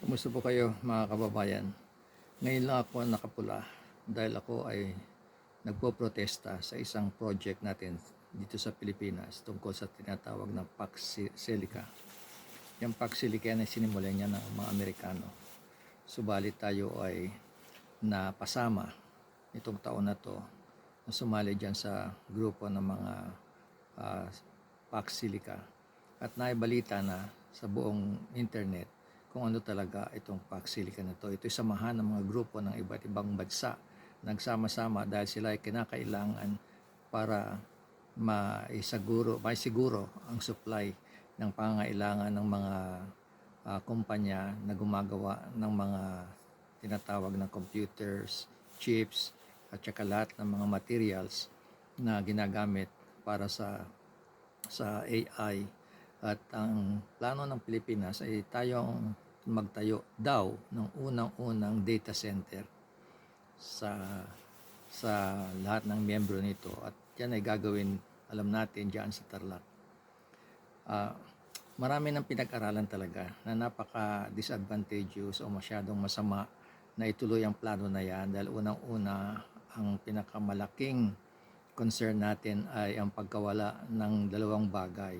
Kumusta po kayo mga kababayan? Ngayon lang ako nakapula dahil ako ay nagpo-protesta sa isang project natin dito sa Pilipinas tungkol sa tinatawag na Pax Silica. Yung Pax Silica na sinimulan niya ng mga Amerikano. Subalit tayo ay napasama itong taon na to na sumali dyan sa grupo ng mga uh, Pax Silica. At naibalita na sa buong internet kung ano talaga itong Pax Silica na to. Ito'y samahan ng mga grupo ng iba't ibang bansa nagsama-sama dahil sila ay kinakailangan para maisiguro ang supply ng pangangailangan ng mga kumpanya na gumagawa ng mga tinatawag na computers, chips, at saka lahat ng mga materials na ginagamit para sa AI. At ang plano ng Pilipinas ay tayong magtayo daw ng unang-unang data center sa lahat ng miyembro nito, at yan ay gagawin, alam natin, diyan sa Tarlac. Marami ng pinag-aralan talaga na napaka-disadvantageous o masyadong masama na ituloy ang plano na yan dahil unang-una ang pinakamalaking concern natin ay ang pagkawala ng dalawang bagay.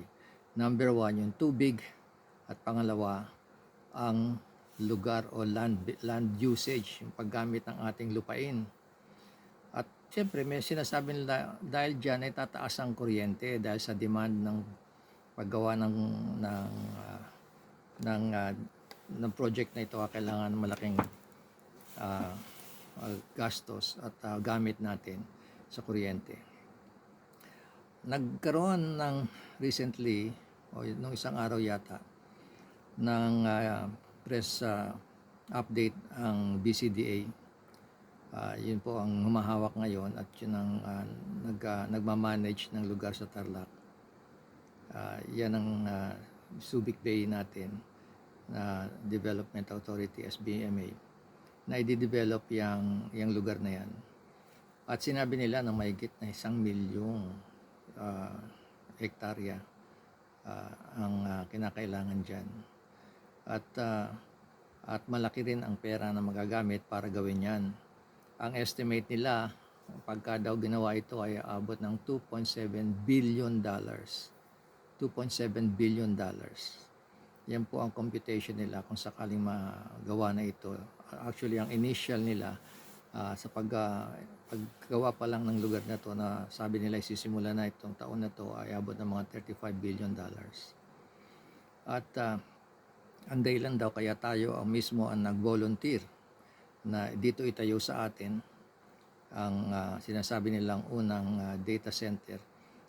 Number one, yung tubig, at pangalawa, ang lugar o land usage, yung paggamit ng ating lupain. At siyempre may sinasabi nila dahil dyan ay tataas ang kuryente dahil sa demand ng paggawa ng project na ito. Kailangan malaking gastos at gamit natin sa kuryente. Nagkaroon ng recently o nung isang araw yata ng press update ang BCDA. Yun po ang humahawak ngayon at yun ang nagmamanage ng lugar sa Tarlac. Yan ang Subic Bay natin na Development Authority, SBMA, na i-develop yung lugar na yan. At sinabi nila na mahigit na 1,000,000 hektarya ang kinakailangan dyan. At malaki rin ang pera na magagamit para gawin yan. Ang estimate nila, pagka daw ginawa ito, ay abot ng $2.7 billion. $2.7 billion. Yan po ang computation nila kung sakaling magawa na ito. Actually, ang initial nila sa paggawa pa lang ng lugar na to, na sabi nila isisimula na itong taon na to, ay abot ng mga $35 billion. At ang dahilan daw kaya tayo ang mismo ang nag-volunteer na dito itayo sa atin ang sinasabi nilang unang data center,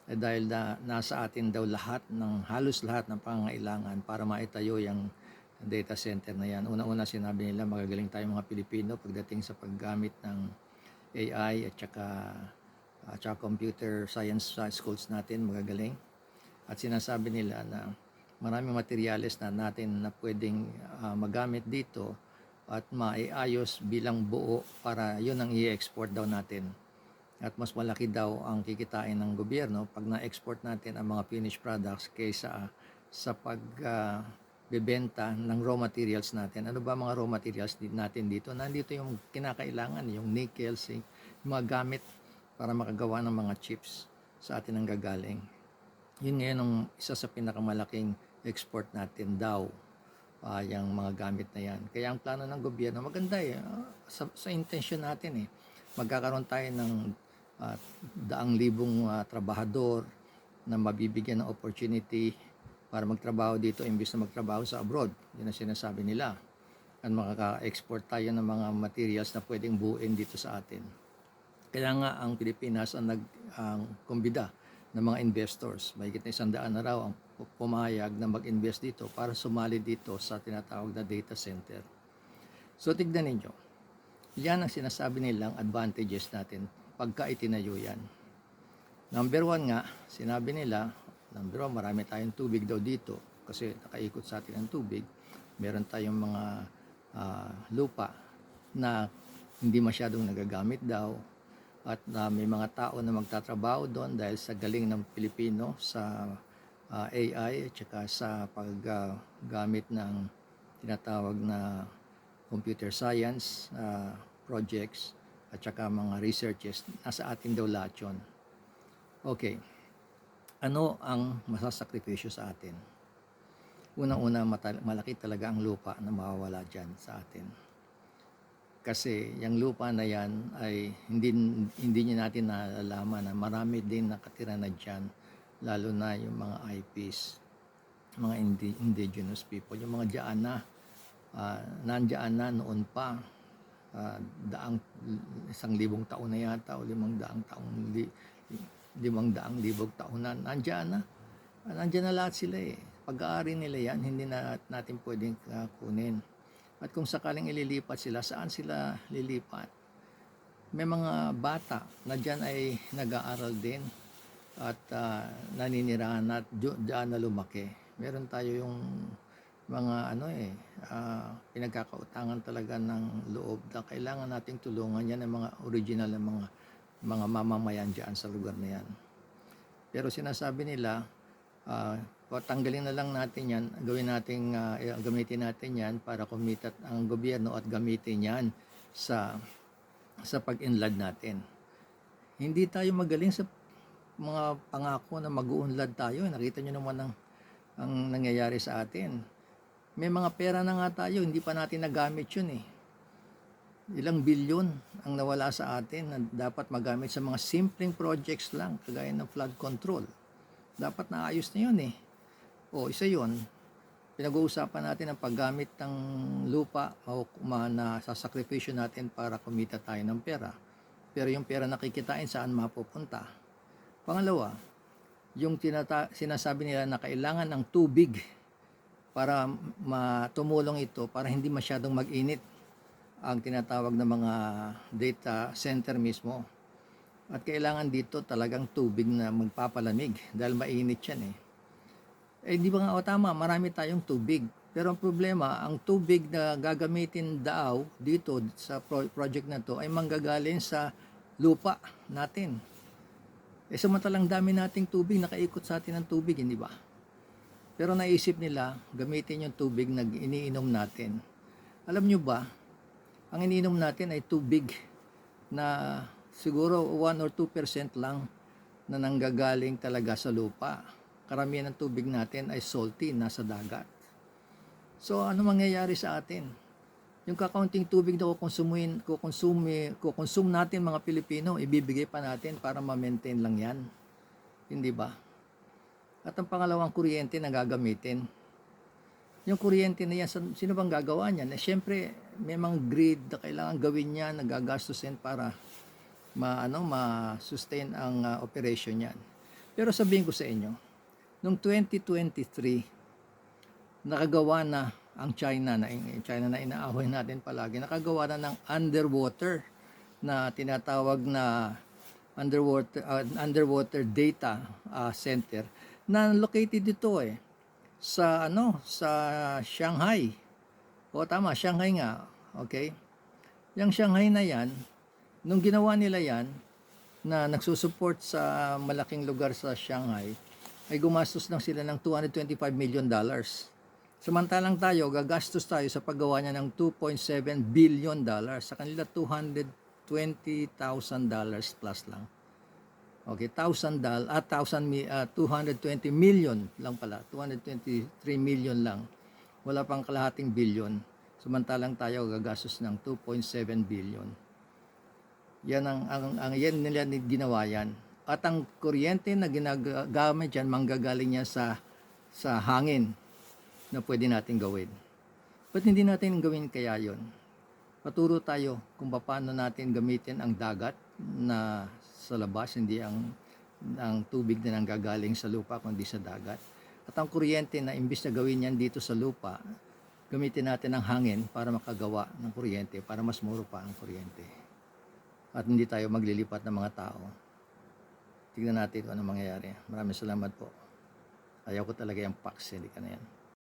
dahil nasa atin daw halos lahat ng pangangailangan para maitayo yung data center na yan. Una-una sinabi nila magagaling tayong mga Pilipino pagdating sa paggamit ng AI at saka computer science schools natin, magagaling. At sinasabi nila na maraming materyales na natin na pwedeng magamit dito at maiayos bilang buo para yun ang i-export daw natin. At mas malaki daw ang kikitain ng gobyerno pag na-export natin ang mga finished products kaysa sa pagbebenta ng raw materials natin. Ano ba mga raw materials natin dito? Nandito yung kinakailangan, yung nickel, zinc, yung mga gamit para makagawa ng mga chips sa atin ang gagaling. Yun ngayon ang isa sa pinakamalaking export natin daw, yung mga gamit na yan. Kaya ang plano ng gobyerno, maganda sa intention natin magkakaroon tayo ng daang libong trabahador na mabibigyan ng opportunity para magtrabaho dito imbis na magtrabaho sa abroad. Yun ang sinasabi nila. At makaka-export tayo ng mga materials na pwedeng buuin dito sa atin. Kaya nga ang Pilipinas ang kumbida ng mga investors. Mahigit na 100 na raw ang pumayag na mag-invest dito para sumali dito sa tinatawag na data center. So tignan ninyo, yan ang sinasabi nilang advantages natin pagka itinayo yan. Number one nga, sinabi nila, marami tayong tubig daw dito kasi nakaikot sa atin ang tubig. Meron tayong mga lupa na hindi masyadong nagagamit daw, at may mga tao na magtatrabaho doon dahil sa galing ng Pilipino sa AI at saka sa paggamit ng tinatawag na computer science projects at saka mga researches. Nasa atin daw lahat yun. Okay. Ano ang masasakripisyo sa atin? Unang-una, malaki talaga ang lupa na mawawala dyan sa atin. Kasi yung lupa na yan ay hindi niya natin nalalaman na marami din nakatira na dyan, lalo na yung mga IPs, mga indigenous people, yung mga dyan na nandyan na noon pa, 1,000 taon na yata o 500 taon na nandyan na lahat sila eh. Pag-aari nila yan, hindi na natin pwedeng kunin. At kung sakaling ililipat sila, saan sila lilipat? May mga bata na dyan ay nag-aaral din at naninirahan at dyan na lumaki. Meron tayo yung mga pinagkakautangan talaga ng loob na kailangan nating tulungan yan ng mga original na mga mamamayan dyan sa lugar na yan. Pero sinasabi nila, tanggalin na lang natin yan, gamitin natin yan para kumita ang gobyerno at gamitin yan sa pag-inlad natin. Hindi tayo magaling sa mga pangako na mag-uunlad tayo. Nakita nyo naman ang nangyayari sa atin. May mga pera na nga tayo, hindi pa natin nagamit yun eh. Ilang bilyon ang nawala sa atin na dapat magamit sa mga simpleng projects lang, kagaya ng flood control. Dapat naayos na yun eh. Isa yun. Pinag-uusapan natin ang paggamit ng lupa o na sasakripisyo natin para kumita tayo ng pera. Pero yung pera nakikitain saan mapupunta? Pangalawa, yung sinasabi nila na kailangan ng tubig para tumulong ito para hindi masyadong mag-init ang tinatawag na mga data center mismo. At kailangan dito talagang tubig na magpapalamig dahil mainit yan eh. Di ba nga tama, marami tayong tubig. Pero ang problema, ang tubig na gagamitin daw dito sa project na to ay manggagaling sa lupa natin. Samantalang dami nating tubig, nakaikot sa atin ng tubig, hindi ba? Pero naisip nila, gamitin yung tubig na iniinom natin. Alam nyo ba, ang iniinom natin ay tubig na siguro 1 or 2% lang na nanggagaling talaga sa lupa. Karamihan ng tubig natin ay salty, nasa dagat. So ano mangyayari sa atin? Yung kakaunting tubig na kukonsume natin mga Pilipino, ibibigay pa natin para ma-maintain lang yan. Hindi ba? At ang pangalawang kuryente na gagamitin. Yung kuryente na yan, sino bang gagawa niyan? Siyempre, may mga grid na kailangan gawin niya, nagagastusin para ma-sustain ang operation niyan. Pero sabihin ko sa inyo, noong 2023, nakagawa na ang China na inaaway natin palagi, nakagawa na ng underwater na tinatawag na underwater data center na located dito sa Shanghai. Tama, Shanghai nga. Okay? Yung Shanghai na yan, nung ginawa nila yan, na nagsusupport sa malaking lugar sa Shanghai, ay gumastos lang sila ng $225 million. Samantalang tayo, gagastos tayo sa paggawa niya ng $2.7 billion. Sa kanila, $220,000 plus lang. Okay, $220 million lang pala. 223 million lang. Wala pang kalahating billion. Samantalang tayo gagastos ng 2.7 billion. Yan yan nila ginawa yan. At ang kuryente na ginagamit diyan manggagaling niya sa hangin na pwede natin gawin. Ba't hindi natin gawin kaya yon? Paturo tayo kung paano natin gamitin ang dagat na sa labas, hindi ang tubig na nanggagaling sa lupa kundi sa dagat. At ang kuryente na imbis na gawin yan dito sa lupa, gamitin natin ang hangin para makagawa ng kuryente, para mas mura pa ang kuryente. At hindi tayo maglilipat ng mga tao. Tignan natin kung ano mangyayari. Maraming salamat po. Ayaw ko talaga yung PAX, hindi ka na yan.